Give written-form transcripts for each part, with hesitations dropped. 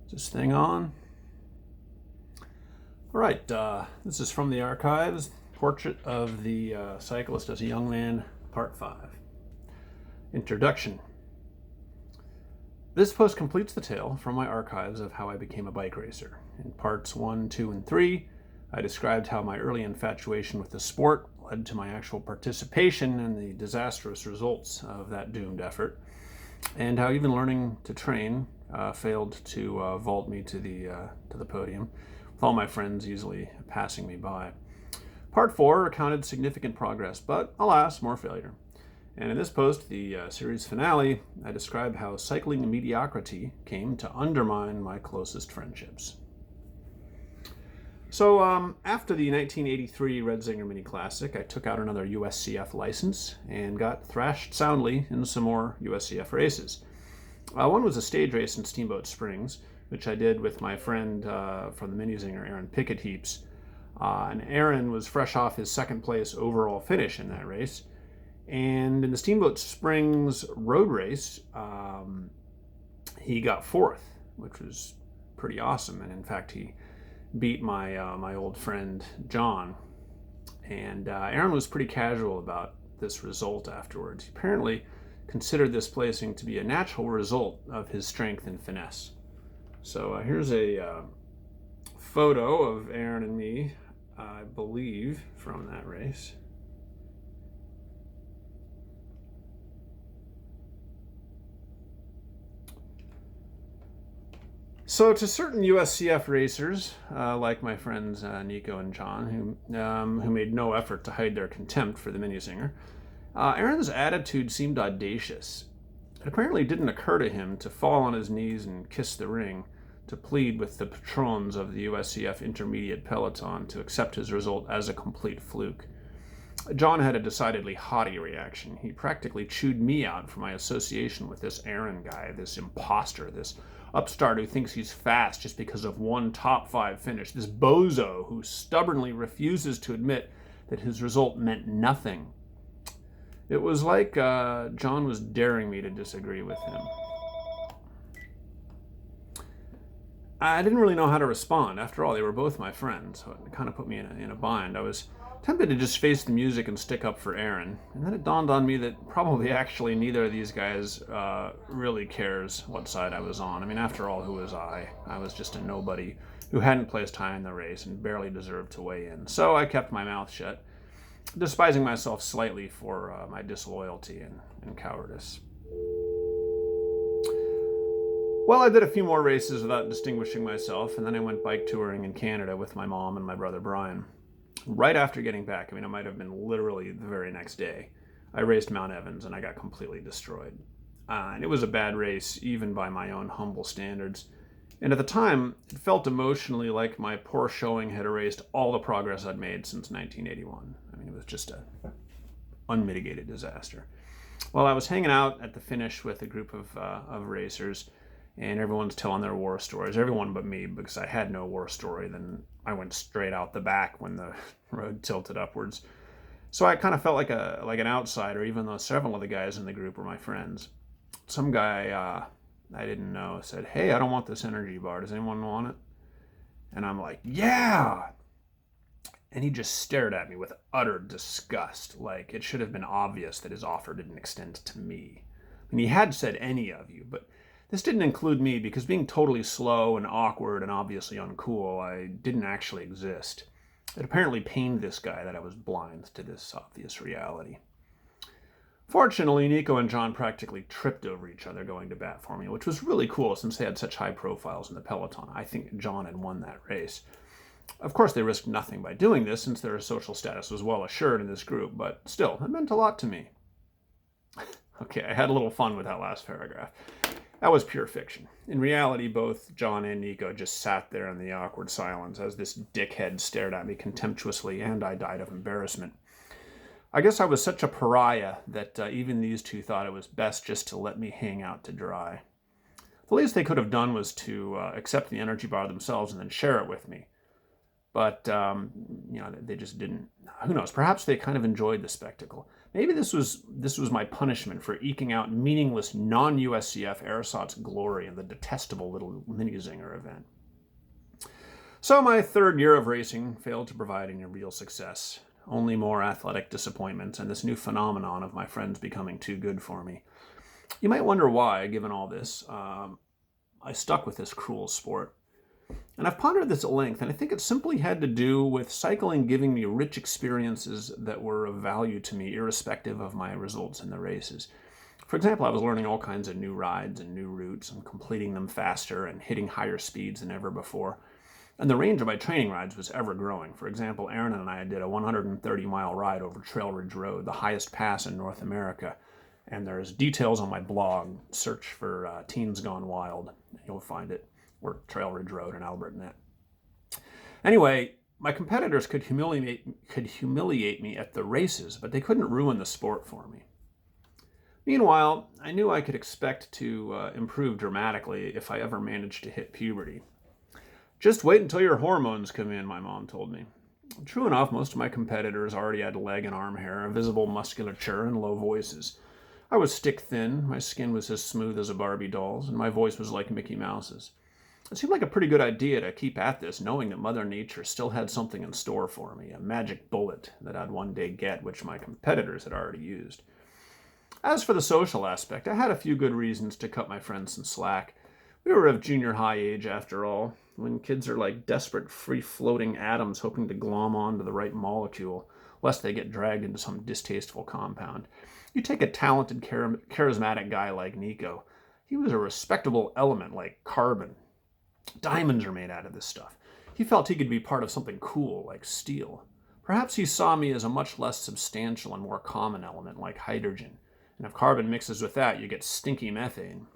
Is this thing on? All right, this is from the archives, Portrait of the Cyclist as a Young Man, Part 5. Introduction. This post completes the tale from my archives of how I became a bike racer. In parts 1, 2, and 3, I described how my early infatuation with the sport led to my actual participation and the disastrous results of that doomed effort, and how even learning to train failed to vault me to the podium, with all my friends easily passing me by. Part 4 recounted significant progress, but alas, more failure. And in this post, the series finale, I describe how cycling mediocrity came to undermine my closest friendships. So after the 1983 Redzinger Mini Classic, I took out another USCF license and got thrashed soundly in some more USCF races. One was a stage race in Steamboat Springs, which I did with my friend from the Mini-Zinger, Aaron Pickett Heaps. And Aaron was fresh off his second place overall finish in that race. And in the Steamboat Springs road race, he got fourth, which was pretty awesome. And in fact, he beat my old friend John. And Aaron was pretty casual about this result afterwards. He apparently considered this placing to be a natural result of his strength and finesse. So here's a photo of Aaron and me, I believe, from that race. So to certain USCF racers, like my friends Nico and John, who made no effort to hide their contempt for the Mini-Zinger, Aaron's attitude seemed audacious. It apparently didn't occur to him to fall on his knees and kiss the ring, to plead with the patrons of the USCF intermediate peloton to accept his result as a complete fluke. John had a decidedly haughty reaction. He practically chewed me out for my association with this Aaron guy, this imposter, this upstart who thinks he's fast just because of one top 5 finish, this bozo who stubbornly refuses to admit that his result meant nothing. It was like John was daring me to disagree with him. I didn't really know how to respond. After all, they were both my friends, so it kind of put me in a bind. I was tempted to just face the music and stick up for Aaron, and then it dawned on me that probably actually neither of these guys really cares what side I was on. I mean, after all, who was I? I was just a nobody who hadn't placed high in the race and barely deserved to weigh in. So I kept my mouth shut, despising myself slightly for my disloyalty and cowardice. Well, I did a few more races without distinguishing myself, and then I went bike touring in Canada with my mom and my brother Brian. Right after getting back, I mean, it might have been literally the very next day, I raced Mount Evans and I got completely destroyed. And it was a bad race, even by my own humble standards. And at the time, it felt emotionally like my poor showing had erased all the progress I'd made since 1981. I mean, it was just an unmitigated disaster. Well, I was hanging out at the finish with a group of racers, and everyone's telling their war stories, everyone but me, because I had no war story. Then I went straight out the back when the road tilted upwards. So I kind of felt like an outsider, even though several of the guys in the group were my friends. Some guy I didn't know said, "Hey, I don't want this energy bar. Does anyone want it?" And I'm like, "Yeah!" And he just stared at me with utter disgust, like it should have been obvious that his offer didn't extend to me. I mean, he had said any of you, but this didn't include me because being totally slow and awkward and obviously uncool, I didn't actually exist. It apparently pained this guy that I was blind to this obvious reality. Fortunately, Nico and John practically tripped over each other going to bat for me, which was really cool since they had such high profiles in the peloton. I think John had won that race. Of course, they risked nothing by doing this since their social status was well assured in this group, but still, it meant a lot to me. Okay, I had a little fun with that last paragraph. That was pure fiction. In reality, both John and Nico just sat there in the awkward silence as this dickhead stared at me contemptuously, and I died of embarrassment. I guess I was such a pariah that even these two thought it was best just to let me hang out to dry. The least they could have done was to accept the energy bar themselves and then share it with me. But, they just didn't. Who knows? Perhaps they kind of enjoyed the spectacle. Maybe this was my punishment for eking out meaningless non-USCF Airsoft's glory in the detestable little mini-zinger event. So my third year of racing failed to provide any real success. Only more athletic disappointments and this new phenomenon of my friends becoming too good for me. You might wonder why, given all this, I stuck with this cruel sport. And I've pondered this at length, and I think it simply had to do with cycling giving me rich experiences that were of value to me, irrespective of my results in the races. For example, I was learning all kinds of new rides and new routes and completing them faster and hitting higher speeds than ever before. And the range of my training rides was ever growing. For example, Aaron and I did a 130-mile ride over Trail Ridge Road, the highest pass in North America. And there's details on my blog. Search for Teens Gone Wild. You'll find it. Or Trail Ridge Road and albertnet. Anyway, my competitors could humiliate me at the races, but they couldn't ruin the sport for me. Meanwhile, I knew I could expect to improve dramatically if I ever managed to hit puberty. Just wait until your hormones come in, my mom told me. True enough, most of my competitors already had leg and arm hair, visible musculature, and low voices. I was stick thin, my skin was as smooth as a Barbie doll's, and my voice was like Mickey Mouse's. It seemed like a pretty good idea to keep at this, knowing that Mother Nature still had something in store for me, a magic bullet that I'd one day get, which my competitors had already used. As for the social aspect, I had a few good reasons to cut my friends some slack. We were of junior high age, after all, when kids are like desperate free-floating atoms hoping to glom onto the right molecule, lest they get dragged into some distasteful compound. You take a talented, charismatic guy like Nico. He was a respectable element like carbon. Diamonds are made out of this stuff. He felt he could be part of something cool like steel. Perhaps he saw me as a much less substantial and more common element like hydrogen. And if carbon mixes with that, you get stinky methane.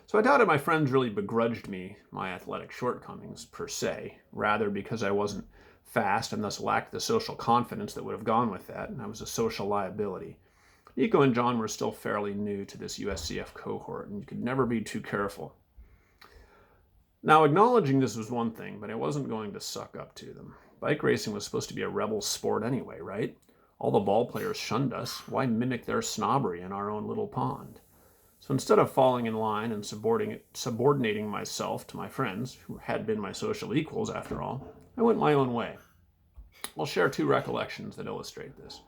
So I doubted my friends really begrudged me my athletic shortcomings, per se, rather because I wasn't fast and thus lacked the social confidence that would have gone with that, and I was a social liability. Nico and John were still fairly new to this USCF cohort, and you could never be too careful. Now, acknowledging this was one thing, but I wasn't going to suck up to them. Bike racing was supposed to be a rebel sport anyway, right? All the ball players shunned us. Why mimic their snobbery in our own little pond? So instead of falling in line and subordinating myself to my friends, who had been my social equals after all, I went my own way. I'll share two recollections that illustrate this.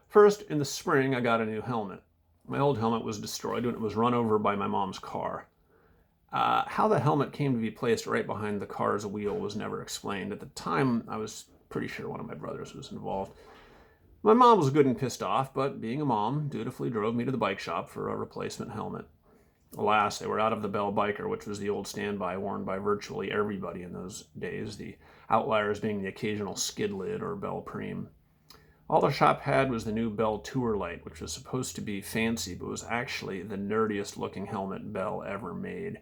First, in the spring, I got a new helmet. My old helmet was destroyed when it was run over by my mom's car. How the helmet came to be placed right behind the car's wheel was never explained. At the time, I was pretty sure one of my brothers was involved. My mom was good and pissed off, but being a mom, dutifully drove me to the bike shop for a replacement helmet. Alas, they were out of the Bell Biker, which was the old standby worn by virtually everybody in those days, the outliers being the occasional skid lid or Bell Preem. All the shop had was the new Bell Tour Light, which was supposed to be fancy, but was actually the nerdiest looking helmet Bell ever made.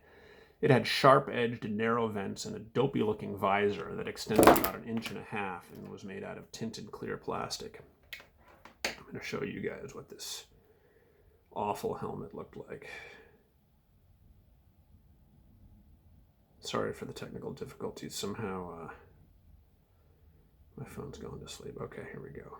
It had sharp-edged, narrow vents and a dopey-looking visor that extended about 1.5 inches and was made out of tinted clear plastic. I'm going to show you guys what this awful helmet looked like. Sorry for the technical difficulties. Somehow my phone's going to sleep. Okay, here we go.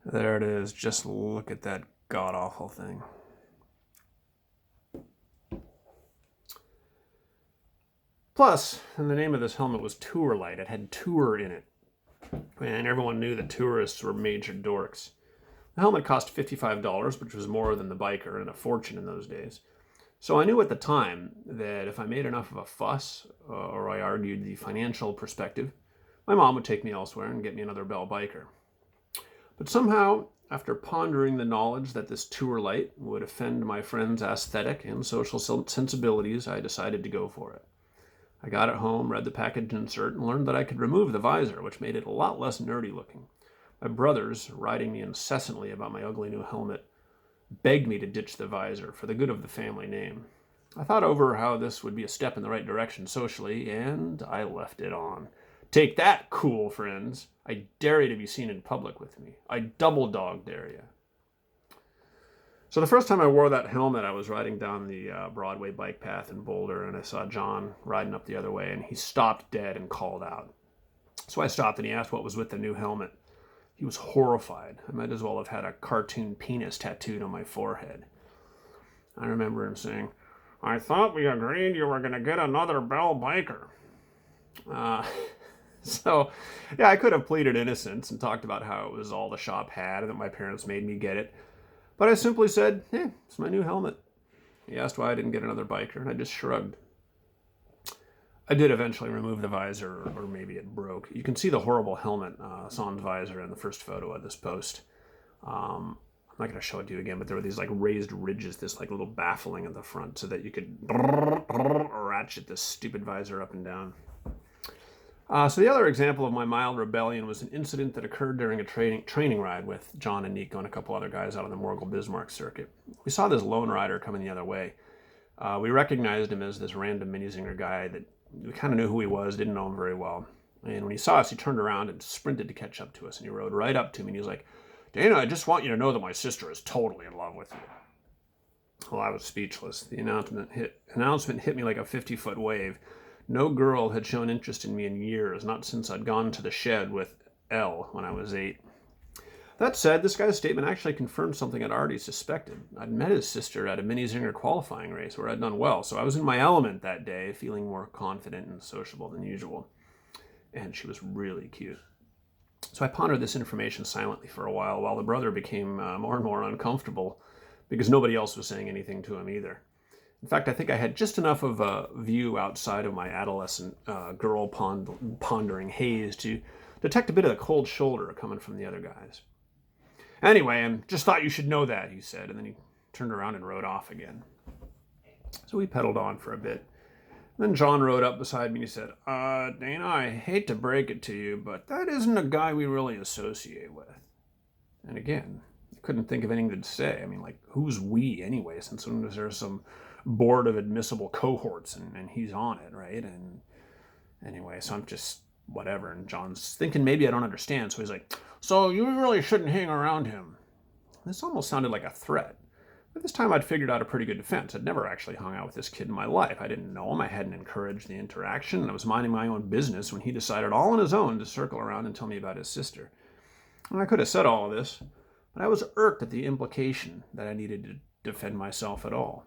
There it is. Just look at that god-awful thing. Plus, and the name of this helmet was Tour Light. It had tour in it. And everyone knew that tourists were major dorks. The helmet cost $55, which was more than the biker and a fortune in those days. So I knew at the time that if I made enough of a fuss, or I argued the financial perspective, my mom would take me elsewhere and get me another Bell Biker. But somehow, after pondering the knowledge that this Tour Light would offend my friend's aesthetic and social sensibilities, I decided to go for it. I got it home, read the package insert, and learned that I could remove the visor, which made it a lot less nerdy looking. My brothers, riding me incessantly about my ugly new helmet, begged me to ditch the visor for the good of the family name. I thought over how this would be a step in the right direction socially, and I left it on. Take that, cool friends. I dare you to be seen in public with me. I double dog dare you. So the first time I wore that helmet, I was riding down the Broadway bike path in Boulder, and I saw John riding up the other way, and he stopped dead and called out. So I stopped, and he asked what was with the new helmet. He was horrified. I might as well have had a cartoon penis tattooed on my forehead. I remember him saying, "I thought we agreed you were going to get another Bell biker." So, yeah, I could have pleaded innocence and talked about how it was all the shop had and that my parents made me get it. But I simply said, "Hey, it's my new helmet." He asked why I didn't get another biker, and I just shrugged. I did eventually remove the visor, or maybe it broke. You can see the horrible helmet sans visor in the first photo of this post. I'm not going to show it to you again, but there were these like raised ridges, this like little baffling at the front, so that you could ratchet this stupid visor up and down. So the other example of my mild rebellion was an incident that occurred during a training ride with John and Nico and a couple other guys out on the Morgul-Bismarck circuit. We saw this lone rider coming the other way. We recognized him as this random mini-zinger guy that we kind of knew who he was, didn't know him very well. And when he saw us, he turned around and sprinted to catch up to us, and he rode right up to me, and he was like, "Dana, I just want you to know that my sister is totally in love with you." Well, I was speechless. The announcement hit me like a 50-foot wave. No girl had shown interest in me in years, not since I'd gone to the shed with Elle when I was 8. That said, this guy's statement actually confirmed something I'd already suspected. I'd met his sister at a mini-zinger qualifying race where I'd done well, so I was in my element that day, feeling more confident and sociable than usual. And she was really cute. So I pondered this information silently for a while the brother became more and more uncomfortable because nobody else was saying anything to him either. In fact, I think I had just enough of a view outside of my adolescent girl pondering haze to detect a bit of the cold shoulder coming from the other guys. "Anyway, I just thought you should know that," he said, and then he turned around and rode off again. So we pedaled on for a bit. Then John rode up beside me and he said, "Dana, I hate to break it to you, but that isn't a guy we really associate with." And again, I couldn't think of anything to say. I mean, like, who's we anyway, since there's some board of admissible cohorts and he's on it, right? And anyway, so I'm just whatever. And John's thinking maybe I don't understand. So he's like, "So you really shouldn't hang around him." This almost sounded like a threat. But this time I'd figured out a pretty good defense. I'd never actually hung out with this kid in my life. I didn't know him. I hadn't encouraged the interaction. And I was minding my own business when he decided all on his own to circle around and tell me about his sister. And I could have said all of this, but I was irked at the implication that I needed to defend myself at all.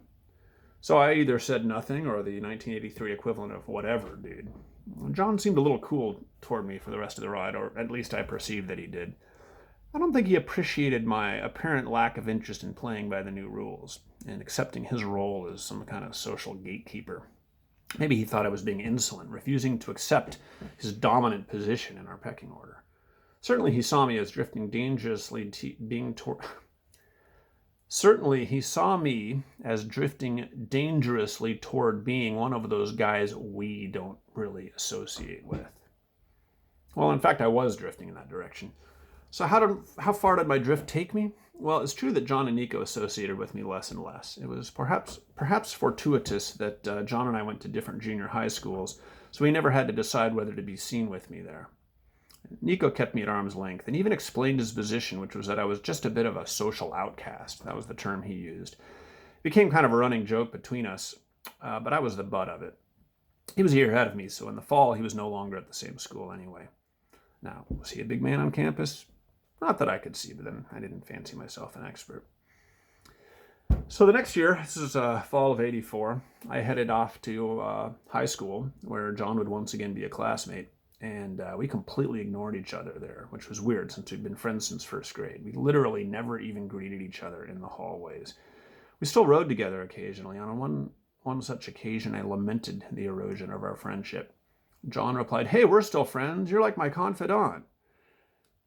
So I either said nothing or the 1983 equivalent of whatever, dude. John seemed a little cool toward me for the rest of the ride, or at least I perceived that he did. I don't think he appreciated my apparent lack of interest in playing by the new rules and accepting his role as some kind of social gatekeeper. Maybe he thought I was being insolent, refusing to accept his dominant position in our pecking order. Certainly he saw me as drifting dangerously toward being one of those guys we don't really associate with. Well, in fact, I was drifting in that direction. So how far did my drift take me? Well, it's true that John and Nico associated with me less and less. It was perhaps fortuitous that John and I went to different junior high schools, so he never had to decide whether to be seen with me there. Nico kept me at arm's length and even explained his position, which was that I was just a bit of a social outcast. That was the term he used. It became kind of a running joke between us, but I was the butt of it. He was a year ahead of me, so in the fall he was no longer at the same school anyway. Now, was he a big man on campus? Not that I could see, but then I didn't fancy myself an expert. So the next year, this is fall of '84, I headed off to high school where John would once again be a classmate. And we completely ignored each other there, which was weird since we'd been friends since first grade. We literally never even greeted each other in the hallways. We still rode together occasionally. On one such occasion, I lamented the erosion of our friendship. John replied, "Hey, we're still friends. You're like my confidant."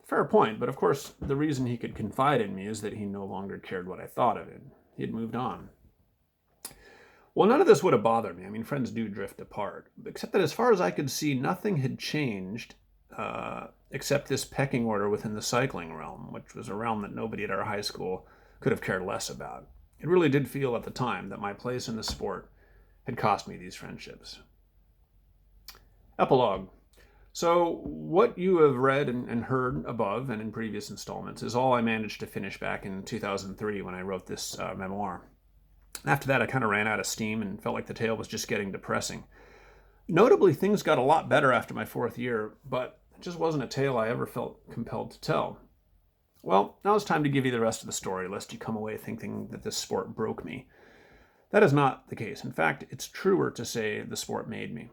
Fair point, but of course, the reason he could confide in me is that he no longer cared what I thought of him. He had moved on. Well, none of this would have bothered me. I mean, friends do drift apart. Except that as far as I could see, nothing had changed except this pecking order within the cycling realm, which was a realm that nobody at our high school could have cared less about. It really did feel at the time that my place in the sport had cost me these friendships. Epilogue. So what you have read and heard above and in previous installments is all I managed to finish back in 2003 when I wrote this memoir. After that, I kind of ran out of steam and felt like the tale was just getting depressing. Notably, things got a lot better after my 4th year, but it just wasn't a tale I ever felt compelled to tell. Well, now it's time to give you the rest of the story, lest you come away thinking that this sport broke me. That is not the case. In fact, it's truer to say the sport made me.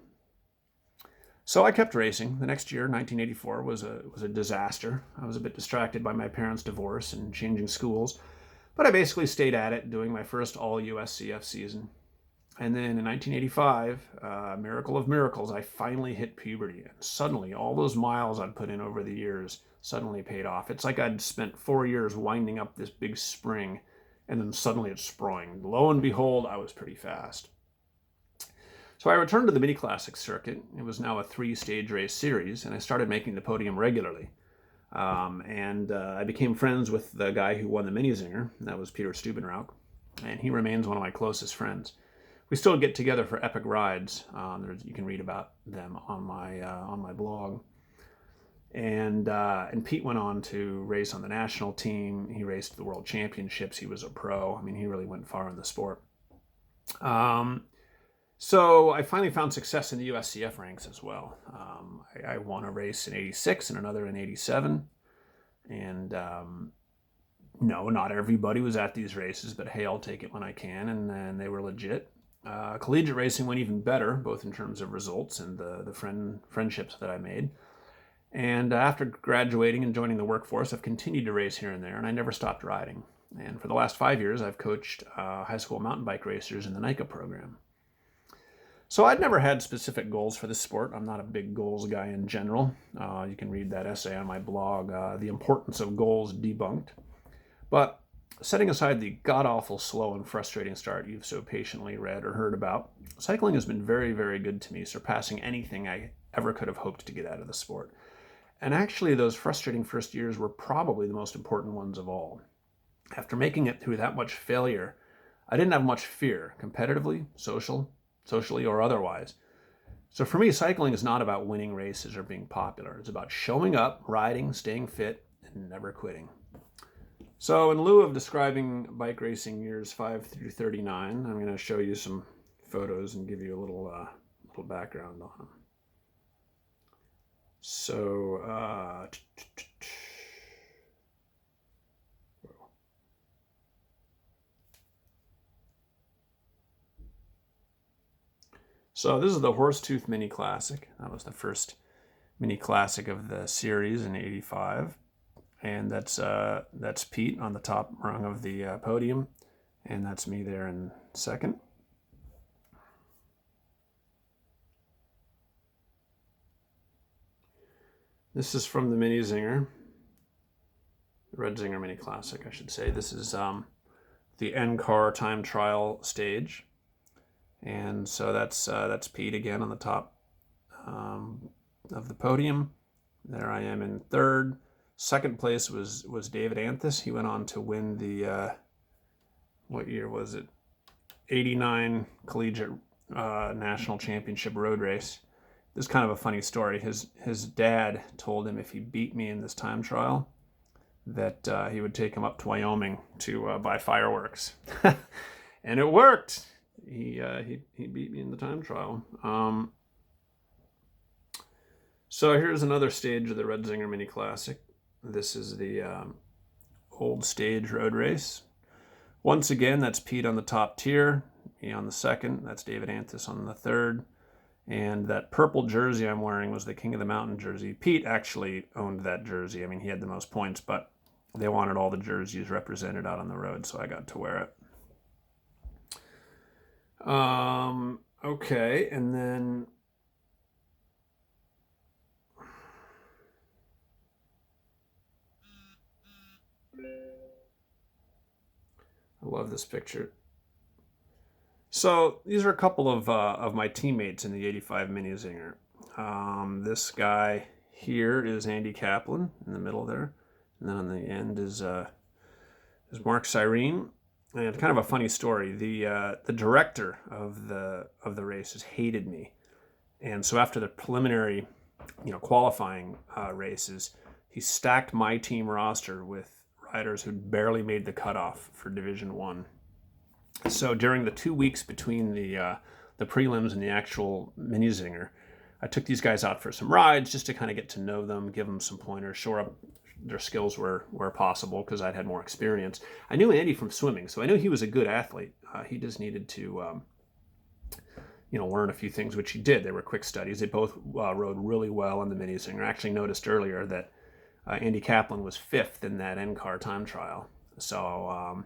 So I kept racing. The next year, 1984, was a disaster. I was a bit distracted by my parents' divorce and changing schools, but I basically stayed at it, doing my first all-USCF season. And then in 1985, miracle of miracles, I finally hit puberty. And suddenly, all those miles I'd put in over the years suddenly paid off. It's like I'd spent 4 years winding up this big spring, and then suddenly it sprung. Lo and behold, I was pretty fast. So I returned to the mini classic circuit. It was now a 3-stage race series, and I started making the podium regularly. I became friends with the guy who won the mini zinger. That was Peter Stubenrauch, and he remains one of my closest friends. We still get together for epic rides. You can read about them on my blog. And Pete went on to race on the national team. He raced the world championships. He was a pro. I mean, he really went far in the sport. So I finally found success in the USCF ranks as well. I won a race in '86 and another in '87. And no, not everybody was at these races, but hey, I'll take it when I can. And they were legit. Collegiate racing went even better, both in terms of results and the friendships that I made. And after graduating and joining the workforce, I've continued to race here and there, and I never stopped riding. And for the last 5 years, I've coached high school mountain bike racers in the NICA program. So I'd never had specific goals for this sport. I'm not a big goals guy in general. You can read that essay on my blog, The Importance of Goals Debunked. But setting aside the god-awful, slow, and frustrating start you've so patiently read or heard about, cycling has been very, very good to me, surpassing anything I ever could have hoped to get out of the sport. And actually, those frustrating first years were probably the most important ones of all. After making it through that much failure, I didn't have much fear, competitively, socially, or otherwise. So for me, cycling is not about winning races or being popular. It's about showing up, riding, staying fit, and never quitting. So in lieu of describing bike racing years 5 through 39, I'm going to show you some photos and give you a little background on them. So, this is the Horsetooth Mini Classic. That was the first mini classic of the series in '85. And that's Pete on the top rung of the podium. And that's me there in second. This is from the Mini Zinger. The Red Zinger Mini Classic, I should say. This is the NCAR time trial stage. And so that's Pete again on the top of the podium. There I am in third. Second place was David Anthus. He went on to win the, what year was it? '89 Collegiate National Championship road race. This is kind of a funny story. His dad told him if he beat me in this time trial, that he would take him up to Wyoming to buy fireworks. And it worked. He beat me in the time trial. So here's another stage of the Red Zinger Mini Classic. This is the old stage road race. Once again, that's Pete on the top tier, me on the second. That's David Anthus on the third. And that purple jersey I'm wearing was the King of the Mountain jersey. Pete actually owned that jersey. I mean, he had the most points, but they wanted all the jerseys represented out on the road, so I got to wear it. Okay, and then I love this picture. So these are a couple of my teammates in the '85 Mini Zinger. This guy here is Andy Kaplan in the middle there, and then on the end is Mark Cyrene. And kind of a funny story. The director of the races hated me, and so after the preliminary qualifying races, he stacked my team roster with riders who'd barely made the cutoff for Division One. So during the 2 weeks between the prelims and the actual mini zinger, I took these guys out for some rides just to kind of get to know them, give them some pointers, shore up their skills where possible because I'd had more experience. I knew Andy from swimming, so I knew he was a good athlete. He just needed to learn a few things, which he did. They were quick studies. They both rode really well in the mini zinger. I actually noticed earlier that Andy Kaplan was 5th in that NCAR time trial. So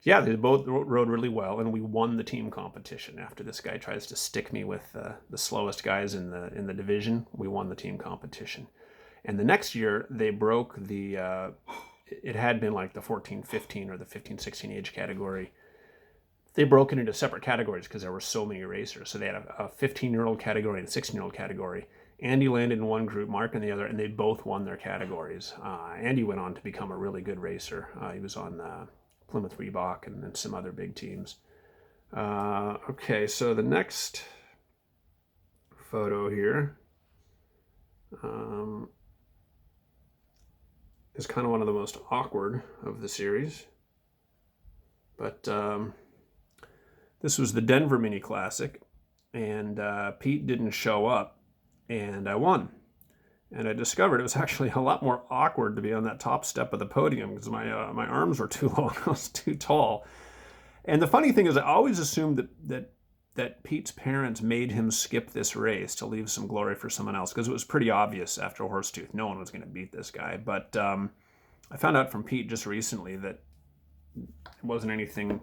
yeah, they both rode really well, and we won the team competition. After this guy tries to stick me with the slowest guys in the division, we won the team competition. And the next year, they broke the, it had been like the 14-15 or the 15-16 age category. They broke it into separate categories because there were so many racers. So they had a 15-year-old category and a 16-year-old category. Andy landed in one group, Mark in the other, and they both won their categories. Andy went on to become a really good racer. He was on Plymouth Reebok and then some other big teams. Okay, so the next photo here is kind of one of the most awkward of the series. But this was the Denver Mini Classic, and Pete didn't show up, and I won. And I discovered it was actually a lot more awkward to be on that top step of the podium because my arms were too long. I was too tall. And the funny thing is, I always assumed that Pete's parents made him skip this race to leave some glory for someone else because it was pretty obvious after Horsetooth no one was going to beat this guy. But I found out from Pete just recently that it wasn't anything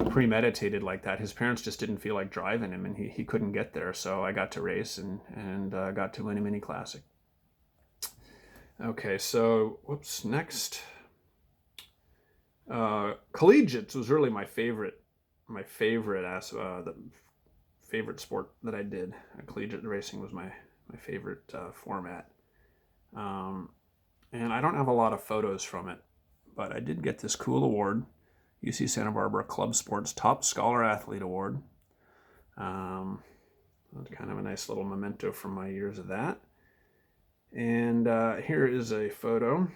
premeditated like that. His parents just didn't feel like driving him, and he couldn't get there. So I got to race and got to win a mini classic. Okay, so next. Collegiates was really my favorite the favorite sport that I did. Collegiate racing was my favorite format. And I don't have a lot of photos from it, but I did get this cool award, UC Santa Barbara Club Sports Top Scholar Athlete Award. Kind of a nice little memento from my years of that. And here is a photo.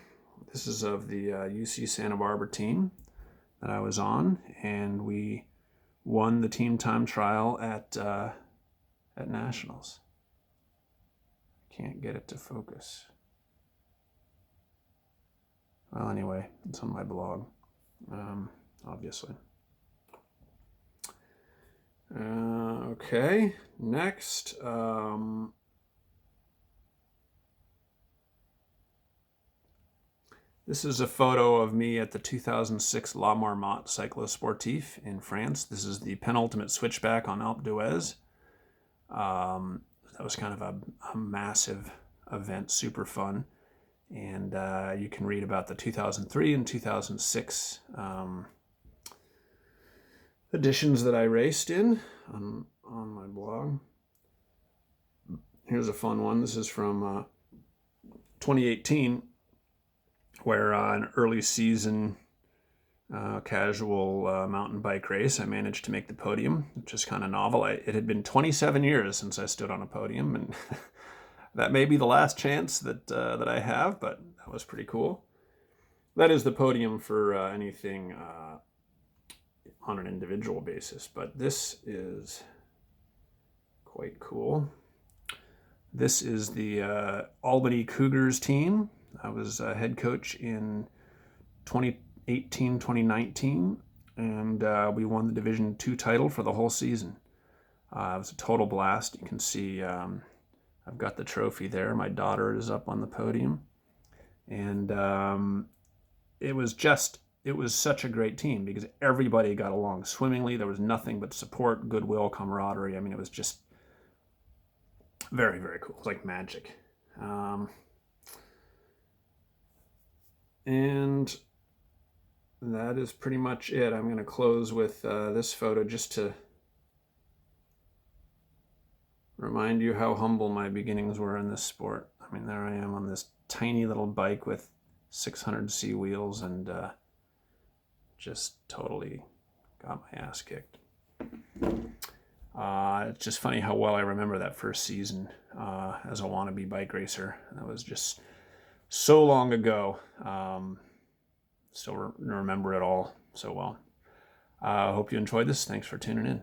This is of the UC Santa Barbara team that I was on, and we won the team time trial at Nationals. Can't get it to focus. Well, anyway, it's on my blog, obviously. Okay, next. This is a photo of me at the 2006 La Marmotte Cyclist Sportif in France. This is the penultimate switchback on Alpe d'Huez. That was kind of a massive event, super fun. And you can read about the 2003 and 2006 editions that I raced in on my blog. Here's a fun one. This is from 2018. Where an early season casual mountain bike race, I managed to make the podium, which is kind of novel. It had been 27 years since I stood on a podium, and that may be the last chance that I have, but that was pretty cool. That is the podium for anything on an individual basis, but this is quite cool. This is the Albany Cougars team. I was head coach in 2018, 2019, and we won the Division II title for the whole season. It was a total blast. You can see I've got the trophy there. My daughter is up on the podium. And it was such a great team because everybody got along swimmingly. There was nothing but support, goodwill, camaraderie. I mean, it was just very, very cool. It was like magic. And that is pretty much it. I'm going to close with this photo just to remind you how humble my beginnings were in this sport. I mean, there I am on this tiny little bike with 600C wheels and just totally got my ass kicked. It's just funny how well I remember that first season as a wannabe bike racer. That was just so long ago. Still remember it all so well. I hope you enjoyed this. Thanks for tuning in.